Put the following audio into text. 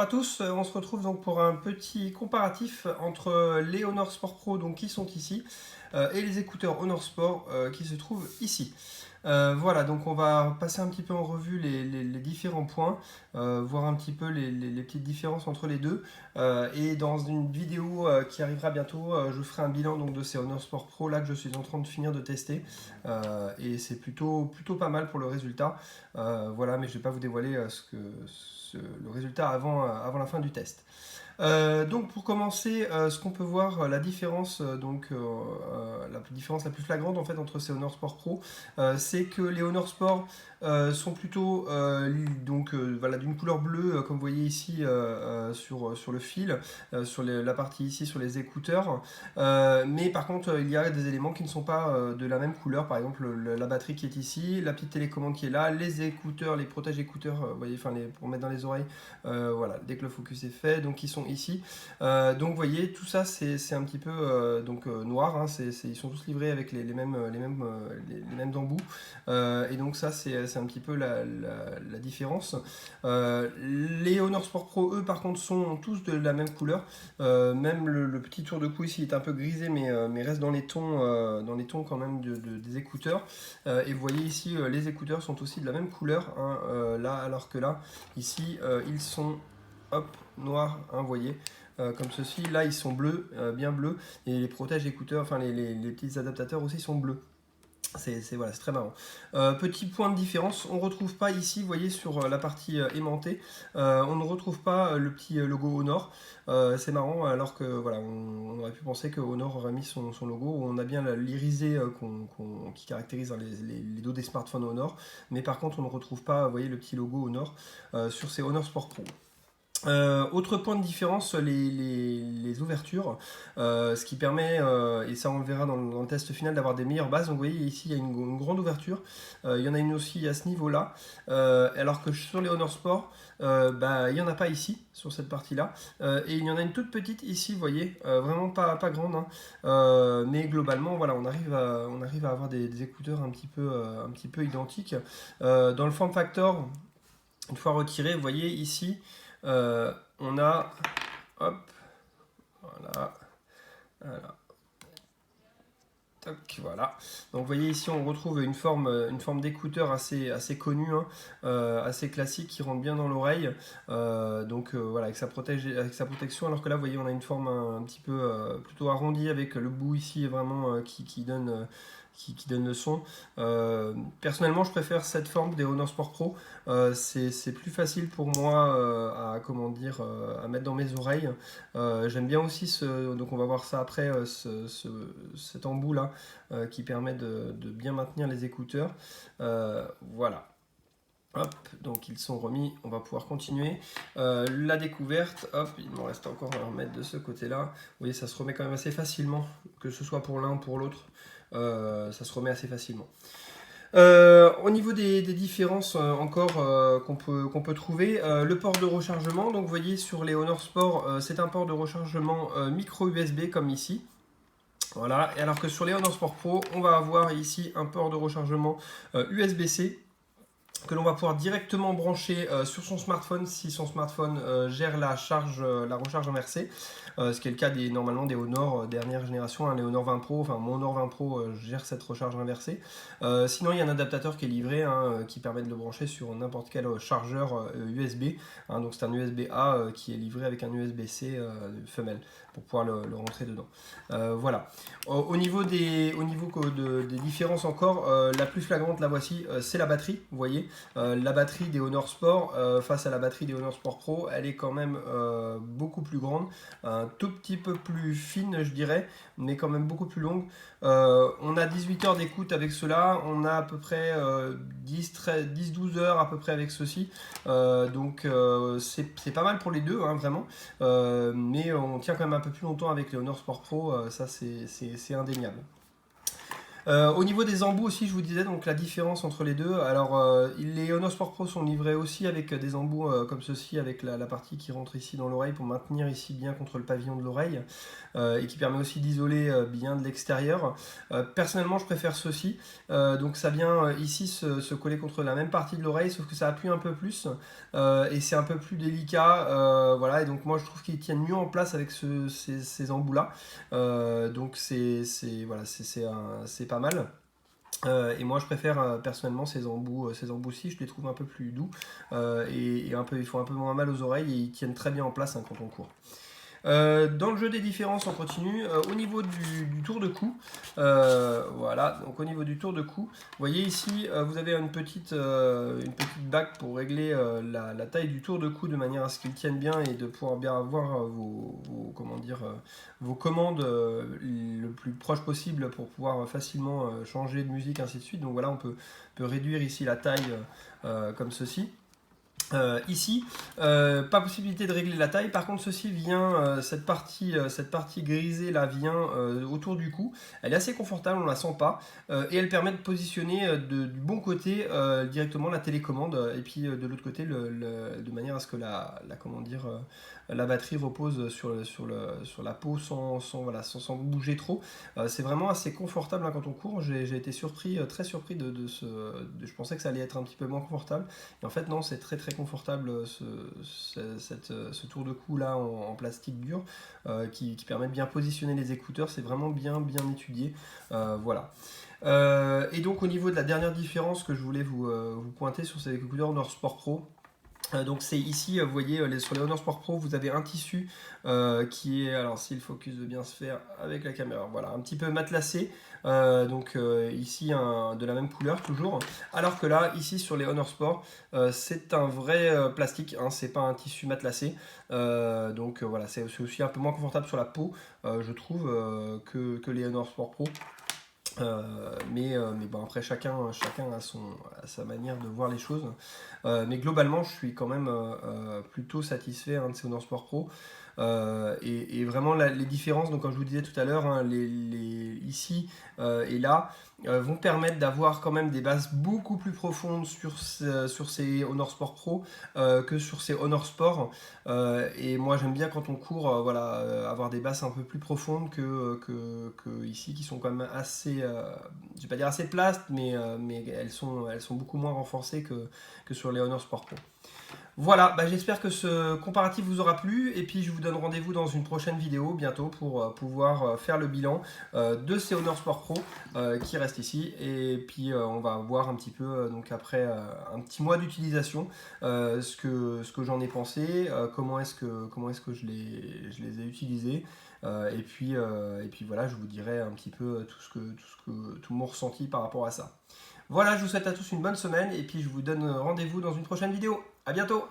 à tous, on se retrouve donc pour un petit comparatif entre les Honor Sport Pro donc, qui sont ici et les écouteurs Honor Sport qui se trouvent ici. Voilà, donc on va passer un petit peu en revue les différents points, voir un petit peu les petites différences entre les deux. Et dans une vidéo qui arrivera bientôt, je ferai un bilan donc, de ces Honor Sport Pro là que je suis en train de finir de tester. Et c'est plutôt pas mal pour le résultat. Voilà, mais je ne vais pas vous dévoiler le résultat avant la fin du test. Donc pour commencer, ce qu'on peut voir, la différence, la différence la plus flagrante en fait entre ces Honor Sport Pro, c'est que les Honor Sport sont plutôt voilà, d'une couleur bleue, comme vous voyez ici sur le fil, sur la partie ici sur les écouteurs. Mais par contre, il y a des éléments qui ne sont pas de la même couleur, par exemple la batterie qui est ici, la petite télécommande qui est là, les écouteurs, les protèges écouteurs, vous voyez, pour mettre dans les oreilles, voilà, dès que le focus est fait, donc ils sont ici. Donc vous voyez, tout ça c'est un petit peu noir, hein, ils sont tous livrés avec les mêmes embouts. Et donc ça c'est un petit peu la différence. Les Honor Sport Pro, eux, par contre, sont tous de la même couleur. Même le petit tour de cou ici est un peu grisé, mais reste dans les tons quand même des écouteurs. Et vous voyez ici, les écouteurs sont aussi de la même couleur, hein, là, alors que là, ici, ils sont hop, noirs, hein, vous voyez. Comme ceci, là ils sont bleus, bien bleus, et les protèges écouteurs, enfin les petits adaptateurs aussi sont bleus. Voilà, c'est très marrant. Petit point de différence, on ne retrouve pas ici, vous voyez, sur la partie aimantée, on ne retrouve pas le petit logo Honor. C'est marrant, alors que voilà, on aurait pu penser que Honor aurait mis son logo. On a bien l'irisé qui caractérise les dos des smartphones Honor, mais par contre on ne retrouve pas, vous voyez, le petit logo Honor sur ces Honor Sport Pro. Autre point de différence, les ouvertures, ce qui permet, et ça on le verra dans le test final, d'avoir des meilleures bases. Donc vous voyez ici il y a une grande ouverture, il y en a une aussi à ce niveau-là, alors que sur les Honor Sport, il n'y en a pas ici, sur cette partie-là, et il y en a une toute petite ici, vous voyez, vraiment pas grande, hein. Mais globalement voilà, on arrive à avoir des écouteurs un petit peu identiques. Dans le form factor, une fois retiré, vous voyez ici, on a, hop, voilà, voilà, toc, voilà. Donc vous voyez ici on retrouve une forme d'écouteur assez connue, hein, assez classique qui rentre bien dans l'oreille. Voilà, avec sa protection, alors que là vous voyez on a une forme un petit peu plutôt arrondie avec le bout ici vraiment qui donne le son. Personnellement, je préfère cette forme des Honor Sport Pro. C'est plus facile pour moi à mettre dans mes oreilles. J'aime bien aussi donc on va voir ça après, cet embout là qui permet de bien maintenir les écouteurs. Voilà. Hop, donc ils sont remis, on va pouvoir continuer. La découverte, hop, il m'en reste encore à remettre de ce côté-là. Vous voyez, ça se remet quand même assez facilement, que ce soit pour l'un ou pour l'autre. Ça se remet assez facilement. Au niveau des différences encore qu'on peut trouver, le port de rechargement, donc vous voyez sur les Honor Sport, c'est un port de rechargement micro USB comme ici. Voilà, et alors que sur les Honor Sport Pro, on va avoir ici un port de rechargement USB-C que l'on va pouvoir directement brancher sur son smartphone si son smartphone gère la recharge inversée. Ce qui est le cas normalement des Honor dernière génération, hein, les Honor 20 Pro, enfin mon Honor 20 Pro gère cette recharge inversée. Sinon il y a un adaptateur qui est livré, hein, qui permet de le brancher sur n'importe quel chargeur USB, hein, donc c'est un USB-A qui est livré avec un USB-C femelle pour pouvoir le rentrer dedans. Voilà. Au niveau des différences encore, la plus flagrante la voici, c'est la batterie, vous voyez. La batterie des Honor Sport face à la batterie des Honor Sport Pro, elle est quand même beaucoup plus grande, un tout petit peu plus fine je dirais, mais quand même beaucoup plus longue. On a 18 heures d'écoute avec cela, on a à peu près 10-12 heures à peu près avec ceci, donc c'est pas mal pour les deux, hein, vraiment, mais on tient quand même un peu plus longtemps avec les Honor Sport Pro, ça c'est indéniable. Au niveau des embouts aussi, je vous disais donc la différence entre les deux. Alors, les Honor Sport Pro sont livrés aussi avec des embouts comme ceci, avec la partie qui rentre ici dans l'oreille pour maintenir ici bien contre le pavillon de l'oreille et qui permet aussi d'isoler bien de l'extérieur. Personnellement, je préfère ceci. Donc, ça vient ici se coller contre la même partie de l'oreille, sauf que ça appuie un peu plus et c'est un peu plus délicat. Voilà, et donc moi je trouve qu'ils tiennent mieux en place avec ces embouts-là. Donc, voilà, c'est pas mal. Et moi je préfère personnellement ces embouts-ci, je les trouve un peu plus doux et ils font un peu moins mal aux oreilles et ils tiennent très bien en place quand on court. Dans le jeu des différences, on continue. Au niveau du tour de cou, voilà, donc au niveau du tour de cou, vous voyez ici, vous avez une petite bague pour régler la taille du tour de cou de manière à ce qu'il tienne bien et de pouvoir bien avoir vos commandes le plus proche possible pour pouvoir facilement changer de musique, ainsi de suite. Donc voilà, on peut réduire ici la taille comme ceci. Ici, pas possibilité de régler la taille. Par contre, ceci vient, cette partie grisée là vient autour du cou. Elle est assez confortable, on la sent pas, et elle permet de positionner du bon côté directement la télécommande, et puis de l'autre côté, de manière à ce que la batterie repose sur la peau sans bouger trop. C'est vraiment assez confortable quand on court. J'ai été très surpris je pensais que ça allait être un petit peu moins confortable. Et en fait, non, c'est très très confortable ce tour de cou là en plastique dur qui permet de bien positionner les écouteurs. C'est vraiment bien étudié. Voilà. Et donc, au niveau de la dernière différence que je voulais vous pointer sur ces écouteurs Honor Sport Pro. Donc c'est ici, vous voyez, sur les Honor Sport Pro, vous avez un tissu qui est, alors si le focus veut bien se faire avec la caméra, voilà, un petit peu matelassé, ici de la même couleur toujours, alors que là, ici sur les Honor Sport, c'est un vrai plastique, hein, c'est pas un tissu matelassé, voilà, c'est aussi un peu moins confortable sur la peau, je trouve, que les Honor Sport Pro. Mais bon, après chacun a sa manière de voir les choses. Mais globalement, je suis quand même plutôt satisfait de ces Honor Sport Pro. Et vraiment les différences, donc comme je vous disais tout à l'heure, hein, ici et là vont permettre d'avoir quand même des basses beaucoup plus profondes sur ces Honor Sport Pro que sur ces Honor Sport. Et moi j'aime bien quand on court avoir des basses un peu plus profondes que ici, qui sont quand même assez, je vais pas dire assez plastes, mais elles sont beaucoup moins renforcées que sur les Honor Sport Pro. Voilà, j'espère que ce comparatif vous aura plu et puis je vous donne rendez-vous dans une prochaine vidéo bientôt pour pouvoir faire le bilan de ces Honor Sport Pro qui restent ici, et puis on va voir un petit peu donc après un petit mois d'utilisation ce que j'en ai pensé, comment est-ce que je les ai utilisés et puis voilà, je vous dirai un petit peu tout mon ressenti par rapport à ça. Voilà, je vous souhaite à tous une bonne semaine et puis je vous donne rendez-vous dans une prochaine vidéo. À bientôt!